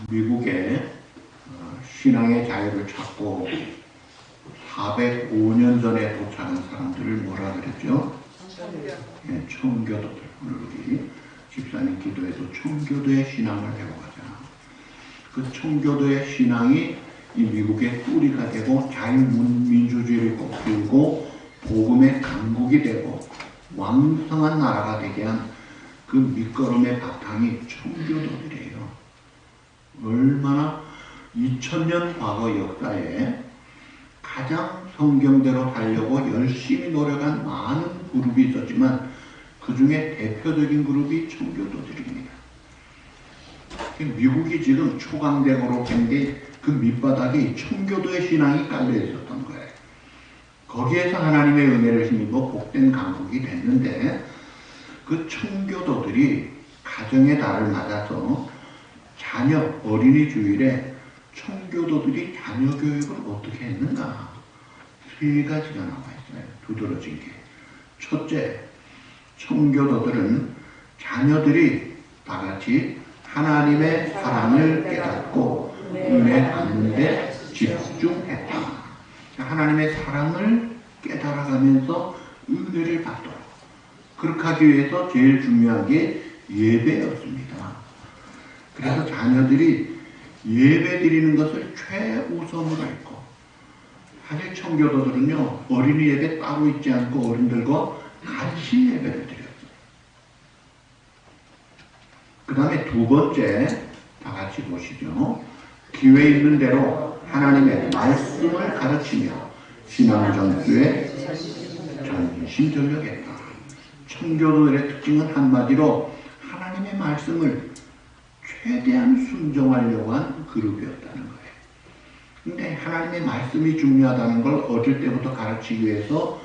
미국에 신앙의 자유를 찾고 405년 전에 도착한 사람들을 뭐라 그랬죠? 네, 청교도들. 오늘 우리 집사님 기도에도 청교도의 신앙을 배워가잖아. 그 청교도의 신앙이 이 미국의 뿌리가 되고 자유민주주의를 꽃피우고 복음의 강국이 되고 왕성한 나라가 되게 한 그 밑거름의 바탕이 청교도들이에요. 얼마나 2000년 과거 역사에 가장 성경대로 살려고 열심히 노력한 많은 그룹이 있었지만 그 중에 대표적인 그룹이 청교도들입니다. 미국이 지금 초강대국으로 된 게 그 밑바닥이 청교도의 신앙이 깔려 있었던 거예요. 거기에서 하나님의 은혜를 힘입어 복된 강국이 됐는데 그 청교도들이 가정의 달을 맞아서 자녀 어린이 주일에 청교도들이 자녀 교육을 어떻게 했는가? 세 가지가 나와 있어요. 두드러진 게. 첫째, 청교도들은 자녀들이 다 같이 하나님의 사랑을 깨닫고 은혜 받는 데 집중했다. 하나님의 사랑을 깨달아가면서 은혜를 받도록. 그렇게 하기 위해서 제일 중요한 게 예배였습니다. 그래서 자녀들이 예배 드리는 것을 최우선으로 했고, 사실 청교도들은요, 어린이 예배 따로 있지 않고 어른들과 같이 예배를 드렸어요. 그 다음에 두 번째, 다 같이 보시죠. 기회 있는 대로 하나님의 말씀을 가르치며 신앙 전수에 전심전력했다. 청교도들의 특징은 한마디로 하나님의 말씀을 최대한 순종하려고 한 그룹이었다는 거예요. 근데 하나님의 말씀이 중요하다는 걸 어릴 때부터 가르치기 위해서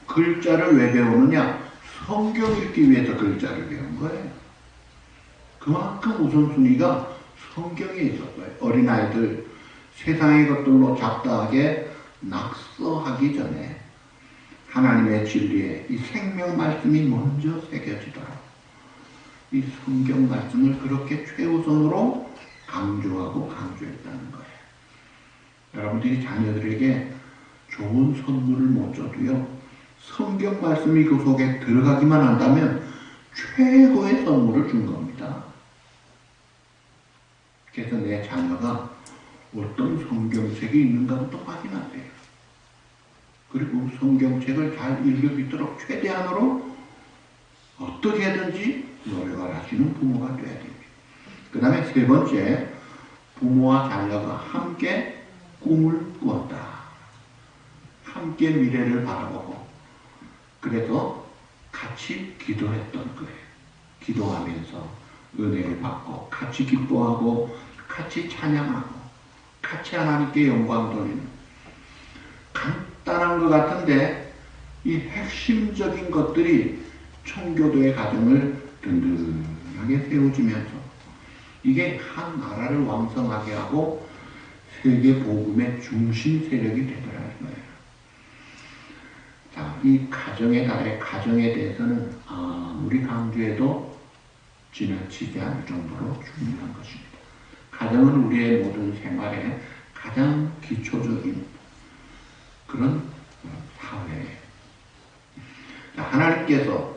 글자를 왜 배우느냐? 성경 읽기 위해서 글자를 배운 거예요. 그만큼 우선순위가 성경에 있었어요. 어린아이들 세상의 것들로 잡다하게 낙서하기 전에 하나님의 진리에 이 생명 말씀이 먼저 새겨지도록 이 성경 말씀을 그렇게 최우선으로 강조하고 강조했다는 거예요. 여러분들이 자녀들에게 좋은 선물을 못 줘도요, 성경 말씀이 그 속에 들어가기만 한다면 최고의 선물을 준 겁니다. 그래서 내 자녀가 어떤 성경책이 있는가부터 확인하세요. 그리고 성경책을 잘 읽을 수 있도록 최대한으로 어떻게든지 노력을 하시는 부모가 되어야 됩니다. 그 다음에 세 번째, 부모와 자녀가 함께 꿈을 꾸었다. 함께 미래를 바라보고 그래서 같이 기도했던 거예요. 기도하면서 은혜를 받고 같이 기뻐하고 같이 찬양하고 같이 하나님께 영광 돌리는 간단한 것 같은데 이 핵심적인 것들이 청교도의 가정을 든든하게 세워주면서 이게 한 나라를 왕성하게 하고 세계 복음의 중심 세력이 되더라는 거예요. 자, 이 가정의 달의 가정에 대해서는 아무리 강조해도 지나치지 않을 정도로 중요한 것입니다. 가정은 우리의 모든 생활에 가장 기초적인 그런 사회예요. 하나님께서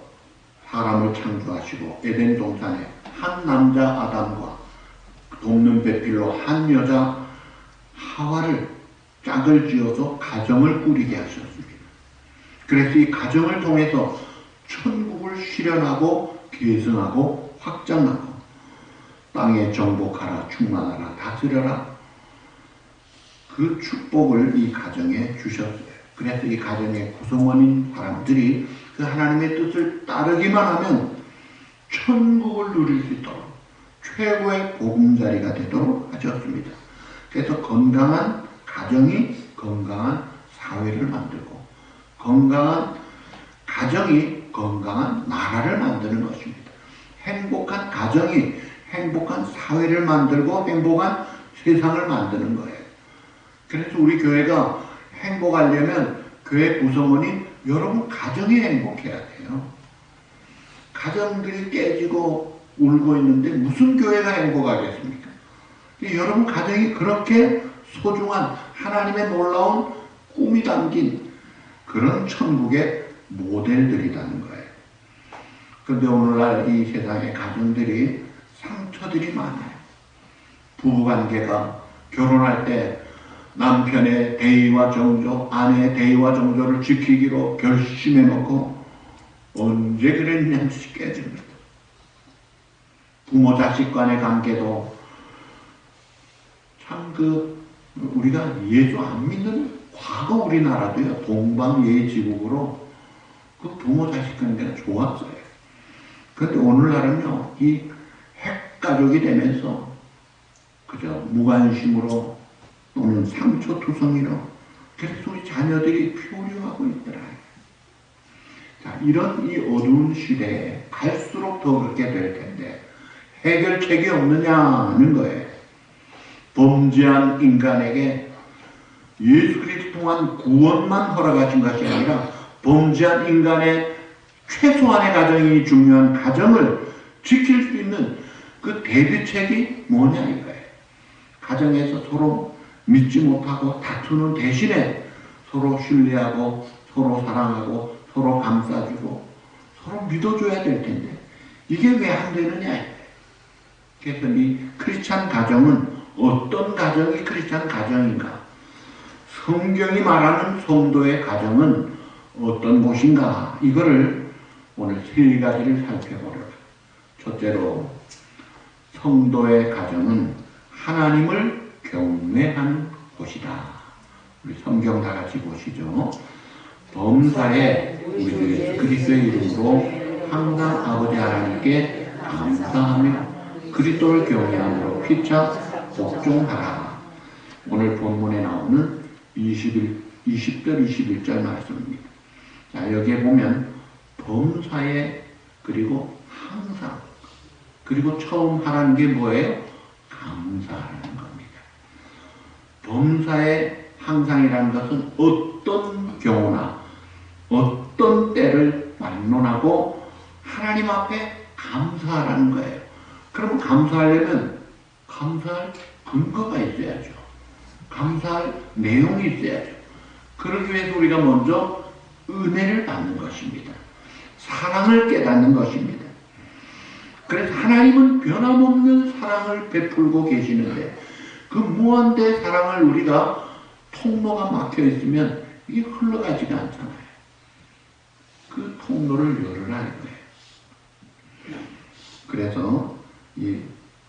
사람을 창조하시고 에덴 동산에 한 남자 아담과 돕는 배필로 한 여자 하와를 짝을 지어서 가정을 꾸리게 하셨습니다. 그래서 이 가정을 통해서 천국을 실현하고 계승하고 확장하고 땅에 정복하라 충만하라 다스려라 그 축복을 이 가정에 주셨어요. 그래서 이 가정의 구성원인 사람들이 그 하나님의 뜻을 따르기만 하면 천국을 누릴 수 있도록 최고의 보금자리가 되도록 하셨습니다. 그래서 건강한 가정이 건강한 사회를 만들고 건강한 가정이 건강한 나라를 만드는 것입니다. 행복한 가정이 행복한 사회를 만들고 행복한 세상을 만드는 거예요. 그래서 우리 교회가 행복하려면 교회 구성원이 여러분 가정이 행복해야 돼요. 가정들이 깨지고 울고 있는데 무슨 교회가 행복하겠습니까? 여러분 가정이 그렇게 소중한 하나님의 놀라운 꿈이 담긴 그런 천국의 모델들이라는 거예요. 그런데 오늘날 이 세상의 가정들이 상처들이 많아요. 부부관계가 결혼할 때 남편의 대의와 정조, 아내의 대의와 정조를 지키기로 결심해놓고 언제 그랬냐면서 깨집니다. 부모 자식 간의 관계도 참 우리가 예수 안 믿는 과거 우리나라도요, 동방예의지국으로 그 부모 자식 관계가 좋았어요. 그런데 오늘날은요, 이 핵가족이 되면서 그저 무관심으로 또는 상처투성이로 그래서 우리 자녀들이 표류하고 있더라. 자, 이런 이 어두운 시대에 갈수록 더 그렇게 될 텐데 해결책이 없느냐는 거예요. 범죄한 인간에게 예수 그리스도 통한 구원만 허락하신 것이 아니라 범죄한 인간의 최소한의 가정이 중요한 가정을 지킬 수 있는 그 대비책이 뭐냐 이거예요. 가정에서 서로 믿지 못하고 다투는 대신에 서로 신뢰하고 서로 사랑하고 서로 감싸주고 서로 믿어줘야 될 텐데 이게 왜 안 되느냐. 그래서 이 크리스찬 가정은 어떤 가정이 크리스찬 가정인가? 성경이 말하는 성도의 가정은 어떤 곳인가? 이거를 오늘 세 가지를 살펴보려고. 첫째로 성도의 가정은 하나님을 경외하는 곳이다. 우리 성경 다 같이 보시죠. 범사에 우리 주 예수 그리스도의 이름으로 항상 아버지 하나님께 감사하며 그리스도를 경외함으로 피차 복종하라. 오늘 본문에 나오는 20절 21절 말씀입니다. 자, 여기에 보면 범사에 그리고 항상 그리고 처음 하라는 게 뭐예요? 감사하는 겁니다. 범사에 항상이라는 것은 어떤 경우나 어떤 때를 막론하고 하나님 앞에 감사하라는 거예요. 그럼 감사하려면 감사할 근거가 있어야죠. 감사할 내용이 있어야죠. 그러기 위해서 우리가 먼저 은혜를 받는 것입니다. 사랑을 깨닫는 것입니다. 그래서 하나님은 변함없는 사랑을 베풀고 계시는데 그 무한대 사랑을 우리가 통로가 막혀 있으면 이게 흘러가지가 않잖아요. 그 통로를 열어라 이거예요. 그래서 이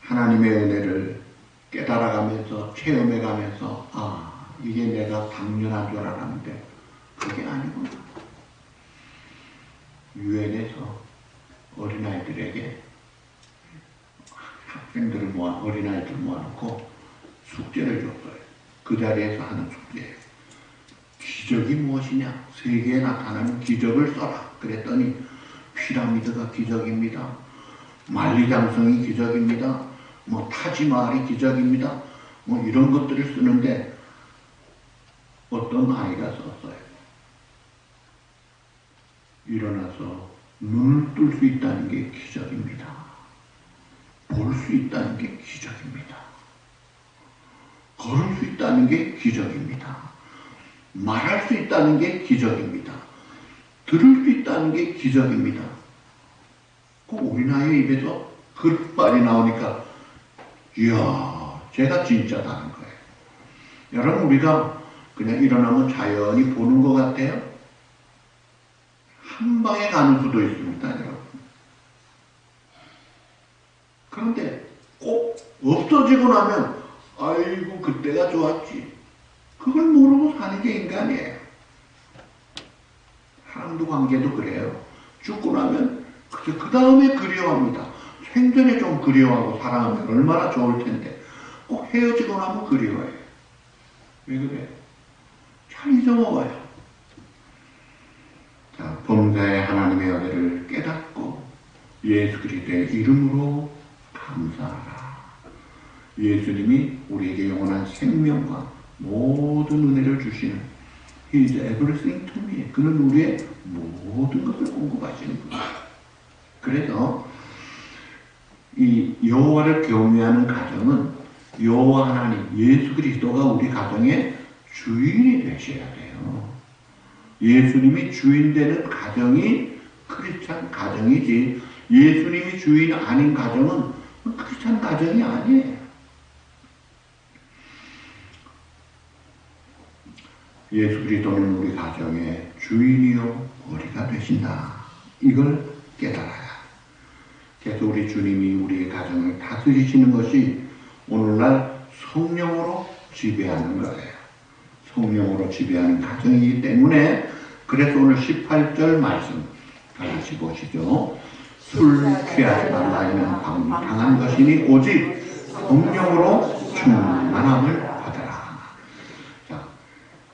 하나님의 은혜를 깨달아가면서 체험해가면서 아 이게 내가 당연한 줄 알았는데 그게 아니구나. 유엔에서 어린아이들에게 학생들을 어린아이들 모아놓고 숙제를 줬어요. 그 자리에서 하는 숙제예요. 기적이 무엇이냐? 세계에 나타나는 기적을 써라. 그랬더니 피라미드가 기적입니다. 만리장성이 기적입니다. 타지마할이 기적입니다. 이런 것들을 쓰는데 어떤 아이가 썼어요. 일어나서 눈을 뜰 수 있다는 게 기적입니다. 볼 수 있다는 게 기적입니다. 걸을 수 있다는 게 기적입니다. 말할 수 있다는 게 기적입니다. 들을 수 있다는 게 기적입니다. 그 어린아이의 입에서 그 말이 나오니까 이야 제가 진짜다는 거예요. 여러분 우리가 그냥 일어나면 자연히 보는 것 같아요? 한 방에 가는 수도 있습니다. 여러분. 그런데 꼭 없어지고 나면 아이고 그때가 좋았지. 그걸 모르고 사는 게 인간이에요. 사람도 관계도 그래요. 죽고 나면 그 다음에 그리워합니다. 생전에 좀 그리워하고 사랑하면 얼마나 좋을 텐데 꼭 헤어지고 나면 그리워해요. 왜 그래요? 잘 잊어먹어요. 자, 범사에 하나님의 은혜를 깨닫고 예수 그리스도의 이름으로 감사하라. 예수님이 우리에게 영원한 생명과 모든 은혜를 주시는 He is everything to me. 그는 우리의 모든 것을 공급하시는 분이에요. 그래서 이 여호와를 경외하는 가정은 여호와 하나님 예수 그리스도가 우리 가정의 주인이 되셔야 돼요. 예수님이 주인 되는 가정이 크리스찬 가정이지, 예수님이 주인 아닌 가정은 크리스찬 가정이 아니에요. 예수 그리스도는 우리 가정의 주인이요 머리가 되신다. 이걸 깨달아야. 그래서 우리 주님이 우리의 가정을 다스리시는 것이 오늘날 성령으로 지배하는 거예요. 성령으로 지배하는 가정이기 때문에, 그래서 오늘 18절 말씀 다 같이 보시죠. 술 취하지 말라 이는 방탕한 것이니 오직 성령으로 충만함을 받아라. 자,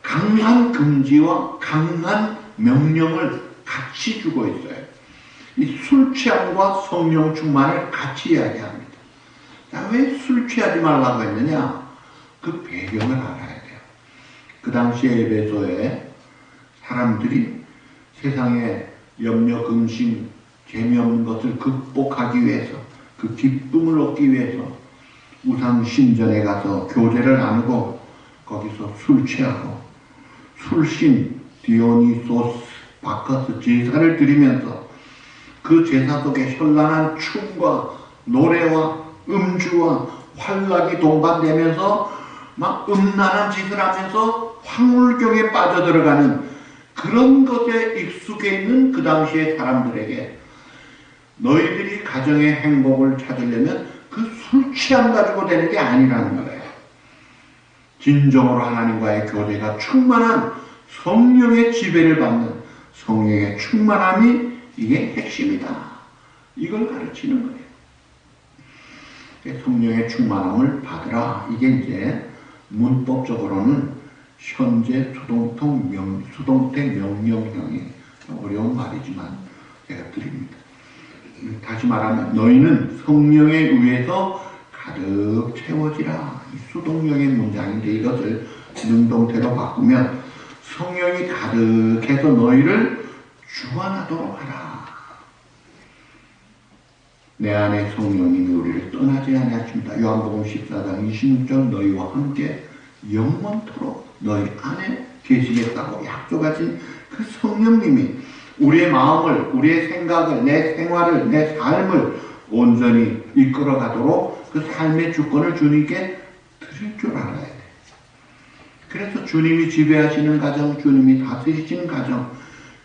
강한 금지와 강한 명령을 같이 주고 있어요. 이 술 취함과 성령 충만을 같이 이야기합니다. 자, 왜 술 취하지 말라고 했느냐? 그 배경을 알아야 돼요. 그 당시에 에베소에 사람들이 세상의 염려, 근심, 재미없는 것을 극복하기 위해서, 그 기쁨을 얻기 위해서 우상 신전에 가서 교제를 나누고 거기서 술 취하고 술신 디오니소스 바커스 제사를 드리면서 그 제사 속에 현란한 춤과 노래와 음주와 활락이 동반되면서 막 음란한 짓을 하면서 황홀경에 빠져들어가는 그런 것에 익숙해 있는 그 당시의 사람들에게 너희들이 가정의 행복을 찾으려면 그 술 취함 가지고 되는 게 아니라는 거예요. 진정으로 하나님과의 교제가 충만한 성령의 지배를 받는 성령의 충만함이 이게 핵심이다. 이걸 가르치는 거예요. 성령의 충만함을 받으라. 이게 이제 문법적으로는 현재 수동태 명령형이 어려운 말이지만 제가 드립니다. 다시 말하면 너희는 성령에 의해서 가득 채워지라. 이 수동형의 문장인데 이것을 능동태로 바꾸면 성령이 가득해서 너희를 주관하도록 하라. 내 안에 성령님이 우리를 떠나지 아니하십니다. 요한복음 14장 26절 너희와 함께 영원토록 너희 안에 계시겠다고 약속하신 그 성령님이 우리의 마음을, 우리의 생각을, 내 생활을, 내 삶을 온전히 이끌어가도록 그 삶의 주권을 주님께 드릴 줄 알아야 돼. 그래서 주님이 지배하시는 가정, 주님이 다스리시는 가정,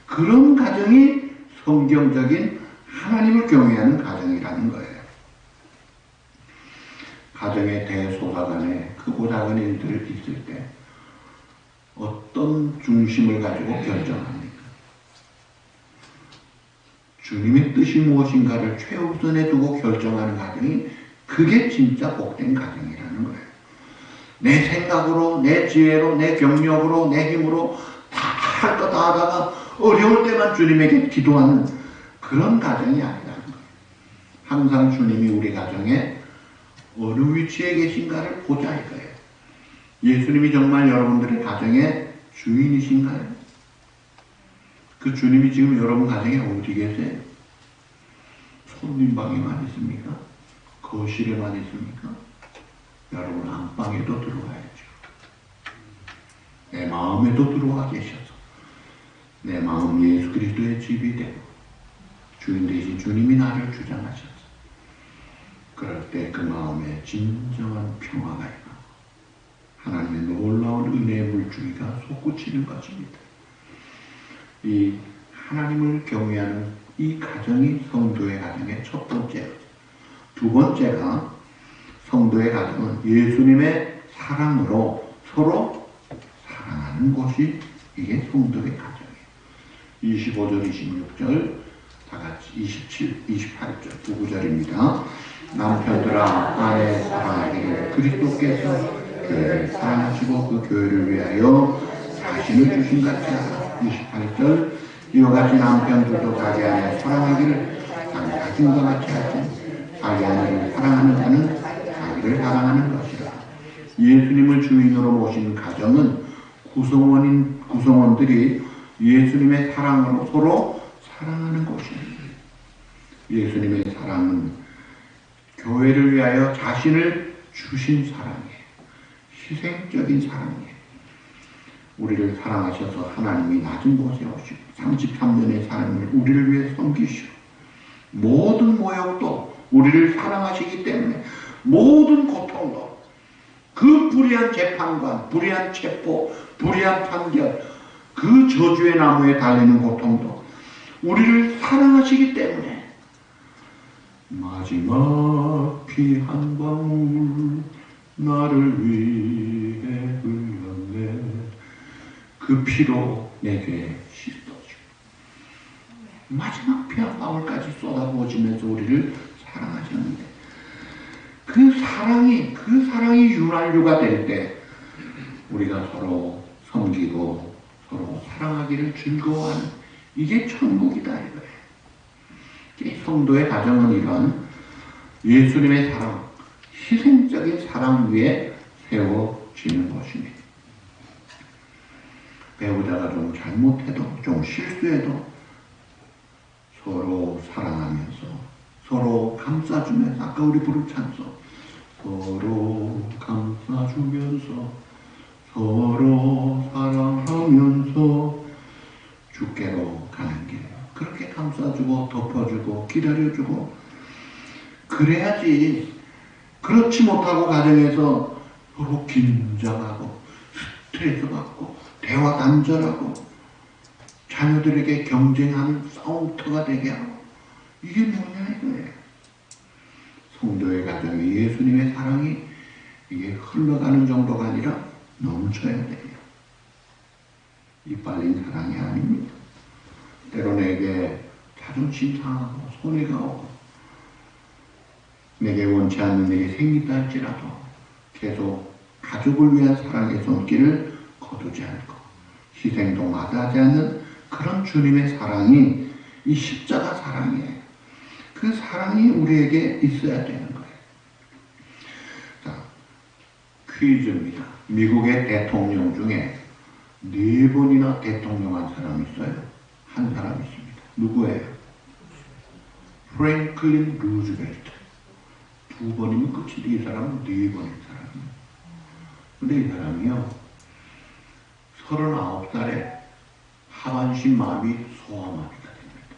그런 가정이 성경적인 하나님을 경외하는 가정이라는 거예요. 가정의 대소사간에 크고 작은 일들을 있을 때 어떤 중심을 가지고 결정합니까? 주님의 뜻이 무엇인가를 최우선에 두고 결정하는 가정이 그게 진짜 복된 가정이라는 거예요. 내 생각으로, 내 지혜로, 내 경력으로, 내 힘으로 다 할 거 다 하다가 어려울 때만 주님에게 기도하는 그런 가정이 아니라는 거예요. 항상 주님이 우리 가정에 어느 위치에 계신가를 보자 이거예요. 예수님이 정말 여러분들의 가정의 주인이신가요? 그 주님이 지금 여러분 가정에 어디 계세요? 손님방에만 있습니까? 거실에만 있습니까? 여러분 안방에도 들어와야죠. 내 마음에도 들어와 계셔서 내 마음 예수 그리스도의 집이 되고 주인 되신 주님이 나를 주장하셔서 그럴 때 그 마음에 진정한 평화가 있고 하나님의 놀라운 은혜의 물줄기가 솟구치는 것입니다. 이 하나님을 경외하는 이 가정이 성도의 가정의 첫 번째. 두 번째가 성도의 가정은 예수님의 사랑으로 서로 사랑하는 곳이 이게 성도의 가정이에요. 25절, 26절, 다 같이 27, 28절, 두 구절입니다. 남편들아 아내 사랑하기를 그리스도께서 교회를 사랑하시고 그 교회를 위하여 자신을 주신 같이 하라. 28절 이와 같이 남편들도 자기 아내 사랑하기를 자기 자신과 같이 하지 자기 아내를 사랑하는 자는 자기를 사랑하는 것이라. 예수님을 주인으로 모신 가정은 구성원들이 예수님의 사랑으로 서로 사랑하는 곳입니다. 예수님의 사랑은 교회를 위하여 자신을 주신 사랑이에요. 희생적인 사랑이에요. 우리를 사랑하셔서 하나님이 낮은 곳에 오시고 33년의 삶을 우리를 위해 섬기시고 모든 모욕도 우리를 사랑하시기 때문에 모든 고통도 그 불의한 재판관, 불의한 체포, 불의한 판결, 그 저주의 나무에 달리는 고통도 우리를 사랑하시기 때문에 마지막 피 한 방울 나를 위해 흘렸네. 그 피로 내게 씻어주고 마지막 피 한 방울까지 쏟아부어지면서 우리를 사랑하셨는데 그 사랑이 윤활유가 될 때 우리가 서로 섬기고 서로 사랑하기를 즐거워하는 이게 천국이다 이거예요. 성도의 가정은 이런 예수님의 사랑, 희생적인 사랑 위에 세워지는 것입니다. 배우자가 좀 잘못해도 좀 실수해도 서로 사랑하면서 서로 감싸주면서 아까 우리 부른 찬송 서로 감싸주면서 서로 사랑하면서 주께로 가는 길 그렇게 감싸주고 덮어주고 기다려주고 그래야지. 그렇지 못하고 가정에서 서로 긴장하고 스트레스 받고 대화 단절하고 자녀들에게 경쟁하는 싸움터가 되게 하고 이게 뭐냐 이거예요. 성도의 가정이 예수님의 사랑이 이게 흘러가는 정도가 아니라 넘쳐야 돼요. 이빨린 사랑이 아닙니다. 때로 내게 자존심 상하고 손해가 오고 내게 원치 않는 일이 생긴다 할지라도 계속 가족을 위한 사랑의 손길을 거두지 않고 희생도 마다하지 않는 그런 주님의 사랑이 이 십자가 사랑이에요. 그 사랑이 우리에게 있어야 되는 거예요. 자, 퀴즈입니다. 미국의 대통령 중에 4번이나 대통령한 사람이 있어요. 한 사람 있습니다. 누구예요? 프랭클린 루즈벨트. 2번이면 끝인데 이 사람은 4번인 사람이에요. 근데 이 사람이요 39살에 하반신 마비 소아마비가 됩니다.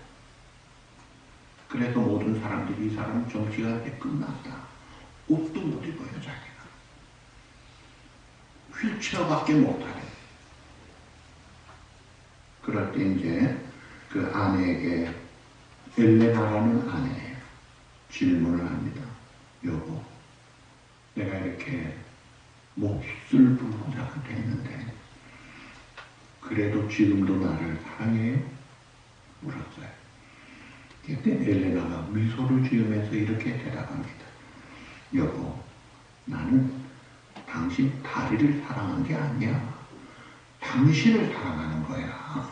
그래서 모든 사람들이 이 사람은 정치가 이제 끝났다. 옷도 못 입어요 자기가. 휠체어밖에 못하래. 그럴 때 이제 그 아내에게 엘레나라는 아내예요. 질문을 합니다. 여보, 내가 이렇게 몹쓸 부자가 됐는데 그래도 지금도 나를 사랑해요? 물었어요. 그때 엘레나가 미소를 지으면서 이렇게 대답합니다. 여보, 나는 당신 다리를 사랑한 게 아니야. 당신을 사랑하는 거야.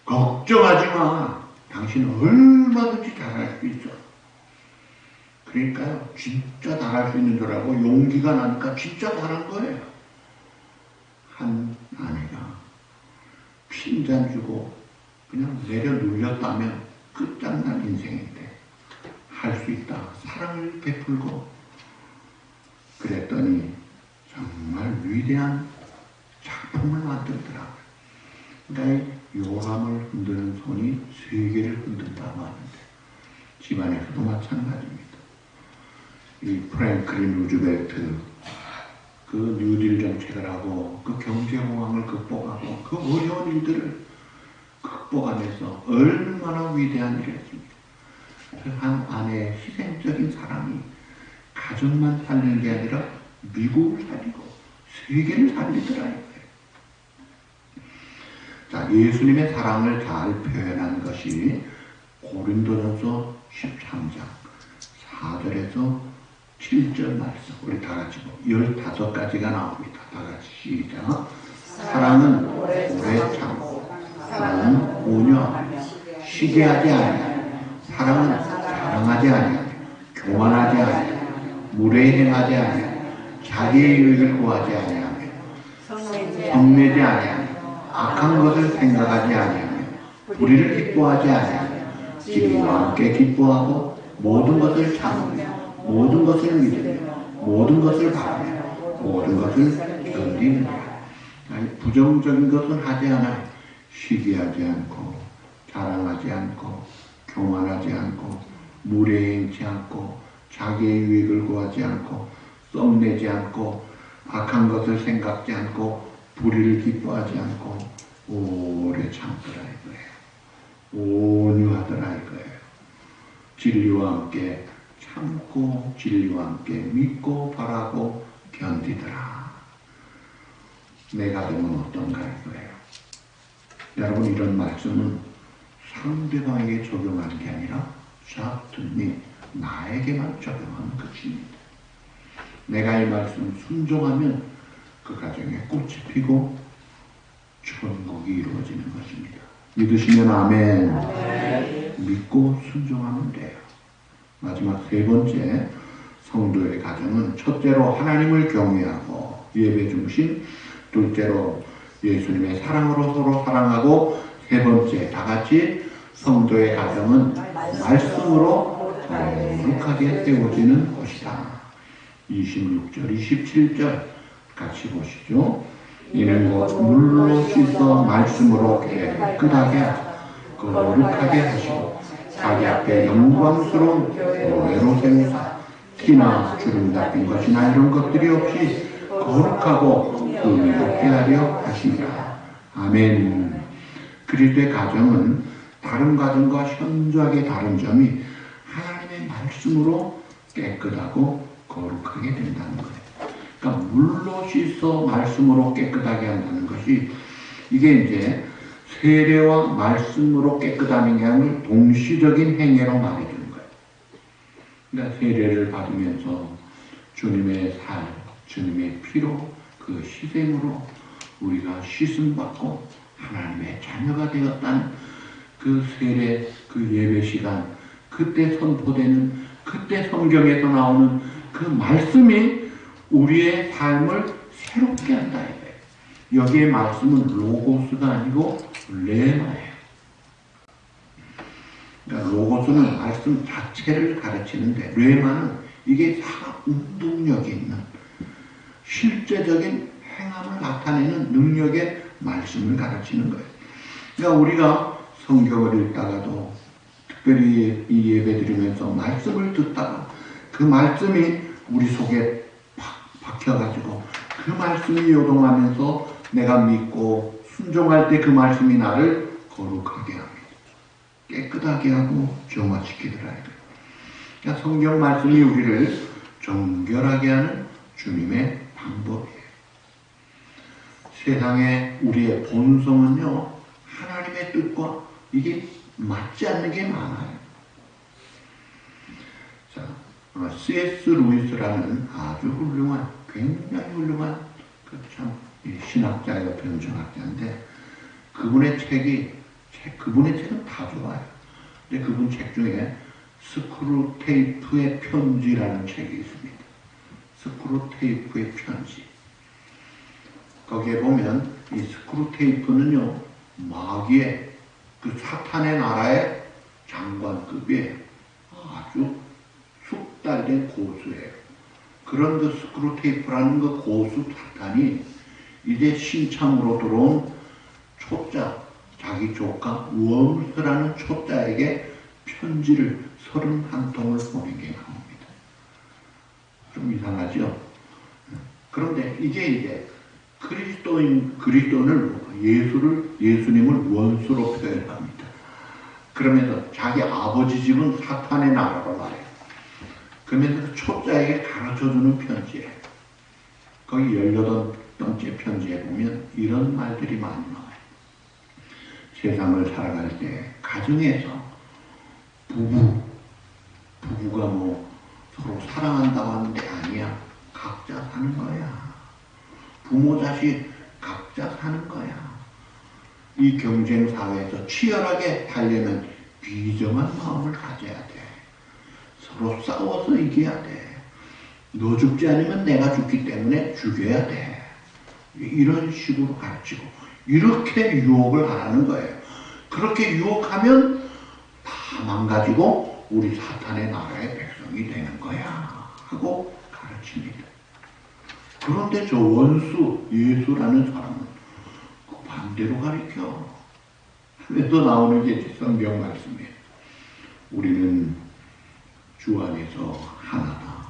걱정하지 마. 당신 얼마든지 잘할 수 있어. 그러니까요, 진짜 잘할 수 있는 줄 알고 용기가 나니까 진짜 잘한 거예요. 한 아내가 핀잔 주고 그냥 내려 눌렸다면 끝장난 인생인데 할 수 있다. 사랑을 베풀고 그랬더니 정말 위대한 작품을 만들더라고요. 그러니까 요람을 흔드는 손이 세계를 흔든다고 하는데 집안에서도 마찬가지입니다. 이 프랭클린 루즈벨트 그 뉴딜 정책을 하고 그 경제공황을 극복하고 그 어려운 일들을 극복하면서 얼마나 위대한 일을 했습니까? 그 한 아내의 희생적인 사랑이 가정만 살리는 게 아니라 미국을 살리고 세계를 살리더라 이거예요. 자, 예수님의 사랑을 잘 표현한 것이 고린도전서 13장 4절에서 7절 말씀 우리 다 같이 15가지가 나옵니다. 다 같이 시작. 사랑은 오래 참고 사랑은 온유하며 시기하지 아니하며 사랑은 자랑하지 아니하며 교만하지 아니하며 무례히 행하지 아니하며 자기의 유익을 구하지 아니하며 성내지 아니하며 악한 것을 생각하지 아니하며 불의를 기뻐하지 아니하며 지금과 함께 기뻐하고 모든 것을 참으며 모든 것을 믿으며 모든 것을 바라며 모든 것을 견디느니라. 부정적인 것은 하지 않아. 시기하지 않고 자랑하지 않고 교만하지 않고 무례행치 않고 자기의 유익을 구하지 않고 썩내지 않고 악한 것을 생각지 않고 불의를 기뻐하지 않고 오래 참더라 이거예요. 온유하더라 이거예요. 진리와 함께 참고 진리와 함께 믿고 바라고 견디더라. 내 가정은 어떤가 이거예요. 여러분, 이런 말씀은 상대방에게 적용하는 게 아니라 자든지 나에게만 적용하는 것입니다. 내가 이 말씀 순종하면 그 가정에 꽃이 피고 천국이 이루어지는 것입니다. 믿으시면 아멘. 아멘. 믿고 순종하면 돼요. 마지막 세 번째, 성도의 가정은 첫째로 하나님을 경외하고 예배 중심, 둘째로 예수님의 사랑으로 서로 사랑하고, 세 번째 다같이 성도의 가정은 말씀으로 거룩하게 세워지는 것이다. 26절, 27절 같이 보시죠. 이는 곧 물로 씻어 말씀으로 깨끗하게 거룩하게 하시고 자기 앞에 영광스러운 교회로 세우사 티나 주름 잡힌 것이나 이런 것들이 없이 거룩하고 의롭게 하려 하시니라. 아멘. 그리스도의 가정은 다른 가정과 현저하게 다른 점이 하나님의 말씀으로 깨끗하고 거룩하게 된다는 거예요. 그러니까 물로 씻어 말씀으로 깨끗하게 한다는 것이, 이게 이제 세례와 말씀으로 깨끗하는 게 아니라 동시적인 행위로 말해주는 거예요. 그러니까 세례를 받으면서 주님의 살, 주님의 피로, 그 희생으로 우리가 씻음받고 하나님의 자녀가 되었다는 그 세례, 그 예배 시간, 그때 선포되는, 그때 성경에서 나오는 그 말씀이 우리의 삶을 새롭게 한다 이거예요. 여기에 말씀은 로고스가 아니고 레마예요. 그러니까 로고스는 말씀 자체를 가르치는데, 레마는 이게 다 운동력이 있는 실제적인 행함을 나타내는 능력의 말씀을 가르치는 거예요. 그러니까 우리가 성경을 읽다가도, 특별히 이 예배 드리면서 말씀을 듣다가 그 말씀이 우리 속에 박혀가지고 그 말씀이 요동하면서 내가 믿고 순종할 때 그 말씀이 나를 거룩하게 합니다. 깨끗하게 하고 정화시키더라. 그러니까 성경 말씀이 우리를 정결하게 하는 주님의 방법이에요. 세상에 우리의 본성은요, 하나님의 뜻과 이게 맞지 않는 게 많아요. 자, C.S. 루이스라는 아주 훌륭한, 굉장히 훌륭한 참 신학자예요, 변증학자인데, 그분의 책은 다 좋아요. 근데 그분 책 중에 스크루테이프의 편지라는 책이 있습니다. 스크루테이프의 편지. 거기에 보면 이 스크루테이프는요, 마귀의 그 사탄의 나라의 장관급이에요. 아주 숙달된 고수예요. 그런 그 스크루테이프라는 그 고수 사탄이 이제 신참으로 들어온 초짜, 자기 조카 웜스라는 초짜에게 편지를 31통을 보낸 게 나옵니다. 좀 이상하죠? 그런데 이게 이제 그리스도인을, 예수님을 원수로 표현합니다. 그러면서 자기 아버지 집은 사탄의 나라로 말해요. 그러면서 그 초짜에게 가르쳐주는 편지예요. 거기 18번째 편지에 보면 이런 말들이 많이 나와요. 세상을 살아갈 때 가정에서 부부가 뭐 서로 사랑한다고 하는데 아니야. 각자 사는 거야. 부모 자식 각자 사는 거야. 이 경쟁 사회에서 치열하게 살려면 비정한 마음을 가져야 돼. 서로 싸워서 이겨야 돼. 너 죽지 않으면 내가 죽기 때문에 죽여야 돼. 이런 식으로 가르치고, 이렇게 유혹을 하라는 거예요. 그렇게 유혹하면 다 망가지고 우리 사탄의 나라의 백성이 되는 거야 하고 가르칩니다. 그런데 저 원수 예수라는 사람은 그 반대로 가르쳐. 하면서 나오는 게 성경 말씀이에요. 우리는 주 안에서 하나다.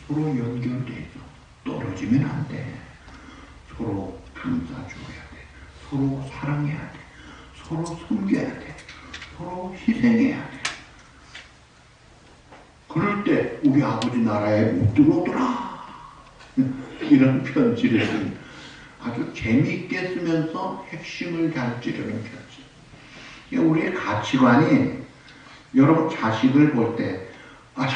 서로 연결돼 있어. 떨어지면 안 돼. 서로 감싸줘야 돼. 서로 사랑해야 돼. 서로 섬겨야 돼. 서로 희생해야 돼. 그럴 때 우리 아버지 나라에 못 들어오더라. 이런 편지를 쓴 아주 재미있게 쓰면서 핵심을 잘 찌르는 편지. 우리의 가치관이 여러분 자식을 볼 때 아주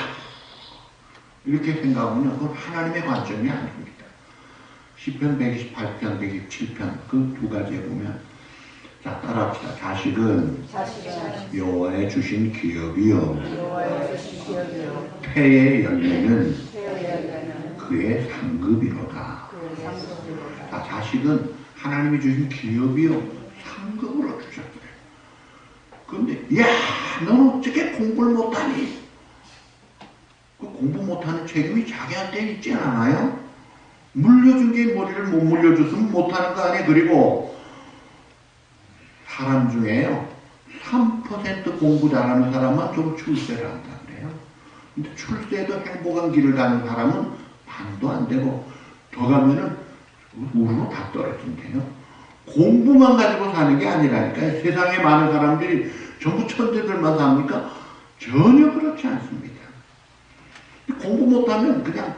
이렇게 생각하면요, 그건 하나님의 관점이 아닙니다. 시편 128편, 127편 그 두 가지에 보면, 자 따라합시다. 자식은 여호와의 주신 기업이요, 폐의 열매는 그의 상급이로다. 자, 자식은 하나님이 주신 기업이요, 상급으로 주셨어요. 그런데 야, 넌 어떻게 공부를 못하니? 그 공부 못하는 책임이 자기한테 있지 않아요? 물려준 게 머리를 못 물려줬으면 못하는 거 아니에요? 그리고 사람 중에요, 3% 공부 잘하는 사람만 좀 출세를 한다 그래요. 근데 출세도 행복한 길을 가는 사람은 반도 안 되고 더 가면은 우르르 다 떨어진대요. 공부만 가지고 사는 게 아니라니까요. 세상에 많은 사람들이 전부 천재들만 삽니까? 전혀 그렇지 않습니다. 공부 못하면 그냥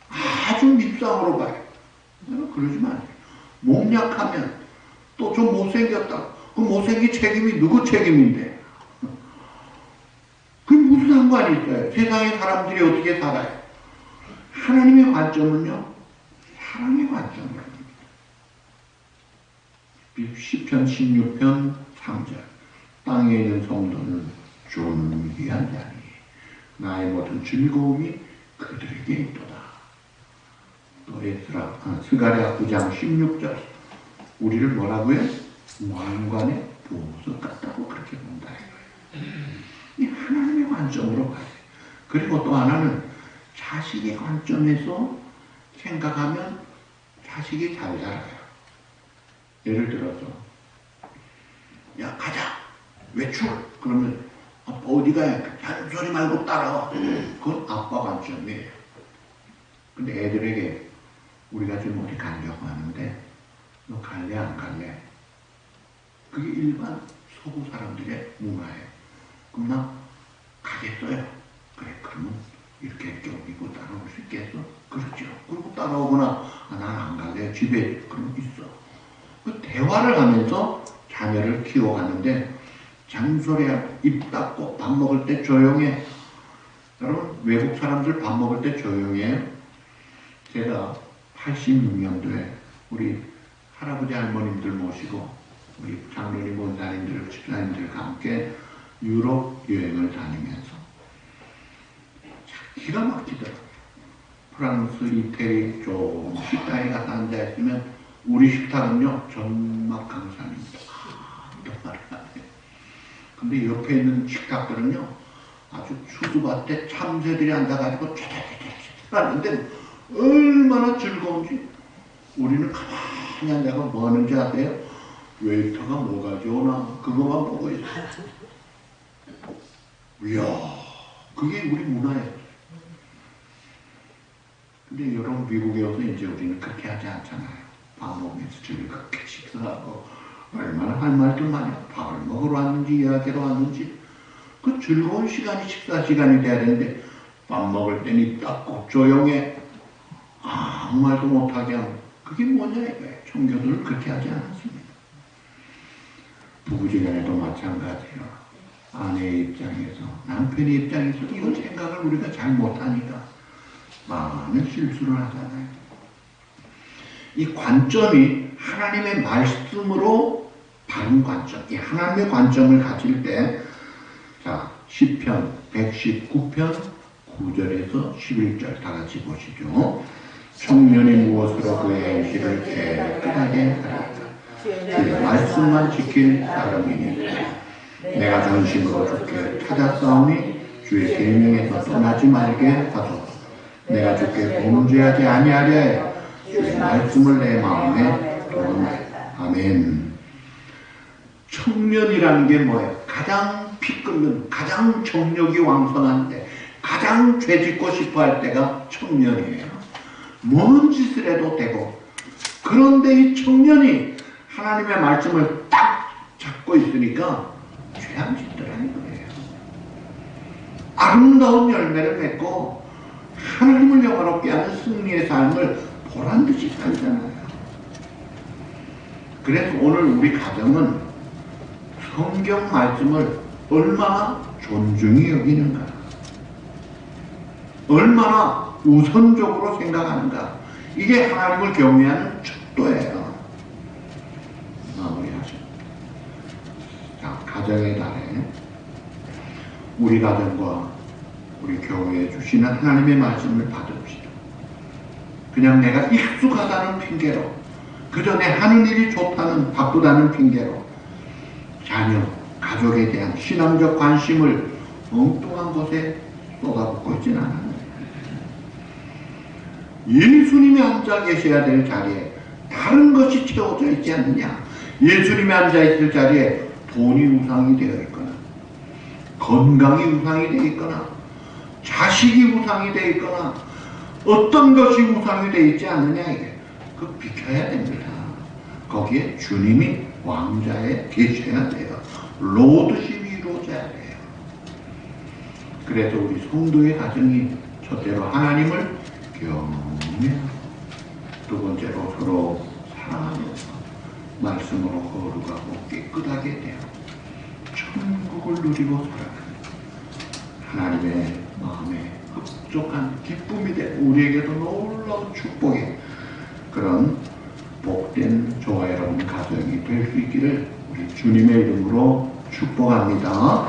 아주 밉상으로 봐요. 그러지 마세요. 몸 약하면 또 좀 못생겼다. 그 못생긴 책임이 누구 책임인데? 그게 무슨 상관이 있어요? 세상의 사람들이 어떻게 살아요? 하나님의 관점은요, 사랑의 관점입니다. 시편 16편 3절. 땅에 있는 성도는 존귀한 자니 나의 모든 즐거움이 그들에게 있도다. 또 스가랴 9장 16절. 우리를 뭐라고요? 왕관의 보석 같다고 그렇게 본다 이거예요. 이 하나님의 관점으로 가요. 그리고 또 하나는 자식의 관점에서 생각하면 자식이 잘 살아요. 예를 들어서 야 가자 외출. 그러면 아빠 어디 가야 돼? 잔소리 말고 따라와. 그건 아빠 관점이에요. 근데 애들에게 우리가 지금 어디 가려고 하는데 너 갈래 안 갈래? 그게 일반 서구 사람들의 문화예요. 그럼 나 가겠어요. 그래 그러면 이렇게 껴입고 따라올 수 있겠어? 그렇죠. 그리고 따라오거나 난 안 갈래 집에 그럼 있어. 그 대화를 하면서 자녀를 키워가는데 잔소리야. 입 닫고 밥 먹을 때 조용해. 여러분 외국 사람들 밥 먹을 때 조용해요. 제가 86년도에 우리 할아버지 할머님들 모시고 우리 장로님 원사님들 집사님들과 함께 유럽 여행을 다니면서 기가 막히더라고요. 프랑스, 이태리 좀 식당에 가서 앉아있으면 우리 식탁은요 전막 강산입니다. 아무도 말을 안 해요. 근데 옆에 있는 식탁들은요 아주 추수밭에 참새들이 앉아가지고 촤촤촤촤 하는데 얼마나 즐거운지. 우리는 가만히 앉아가 뭐 하는지 아세요? 웨이터가 뭐 가져오나 그거만 보고 있어요. 이야, 그게 우리 문화예요. 근데 여러분 미국에 와서 이제 우리는 그렇게 하지 않잖아요. 밥 먹으면서 즐겁게 식사하고 얼마나 할 말도 많이 밥을 먹으러 왔는지 이야기로 왔는지 그 즐거운 시간이 식사 시간이 돼야 되는데 밥 먹을 땐 입 닫고 조용해. 아무 말도 못하게 하면 그게 뭐냐 이거예요. 청교도는 그렇게 하지 않았습니다. 부부지간에도 마찬가지예요. 아내의 입장에서 남편의 입장에서 이런 생각을 우리가 잘 못하니까 많은 실수를 하잖아요. 이 관점이 하나님의 말씀으로 바른 관점, 이 하나님의 관점을 가질 때, 자, 시편 119편 9절에서 11절 다 같이 보시죠. 청년이 무엇으로 그의 행실을 깨끗하게 하리까? 그의 말씀만 지킬 사람이니 내가 전심으로 주께 찾았사오니 주의 계명에서 떠나지 말게 하소서. 내가 주께 범죄하지 아니하려 해 주의 말씀을 내 마음에 두었네. 아멘. 청년이라는 게 뭐예요? 가장 피 끓는, 가장 정력이 왕성한 때, 가장 죄짓고 싶어 할 때가 청년이에요. 뭔 짓을 해도 되고. 그런데 이 청년이 하나님의 말씀을 딱 잡고 있으니까 죄한 짓들 하는 거예요. 아름다운 열매를 맺고 하나님을 영화롭게 하는 승리의 삶을 보란듯이 살잖아요. 그래서 오늘 우리 가정은 성경 말씀을 얼마나 존중히 여기는가, 얼마나 우선적으로 생각하는가, 이게 하나님을 경외하는 척도예요. 마무리하죠. 자, 가정의 달에 우리 가정과 우리 교회에 주시는 하나님의 말씀을 받읍시다. 그냥 내가 익숙하다는 핑계로, 그 전에 하는 일이 좋다는, 바쁘다는 핑계로 자녀, 가족에 대한 신앙적 관심을 엉뚱한 곳에 쏟아붓고 있지는 않아요. 예수님이 앉아 계셔야 될 자리에 다른 것이 채워져 있지 않느냐. 예수님이 앉아 있을 자리에 돈이 우상이 되어 있거나, 건강이 우상이 되어 있거나, 자식이 우상이 되어 있거나, 어떤 것이 우상이 되어 있지 않느냐, 이게. 그거 비켜야 됩니다. 거기에 주님이 왕자에 계셔야 돼요. 로드십이 이루어져야 돼요. 그래서 우리 성도의 가정이 첫째로 하나님을 경외하고, 두 번째로 서로 사랑하면서 말씀으로 거룩하고 깨끗하게 되어 천국을 누리고 살아가는 하나님의 마음에 흡족한 기쁨이 되고 우리에게도 놀라운 축복의 그런 복된 저와 여러분 가정이 될 수 있기를 우리 주님의 이름으로 축복합니다.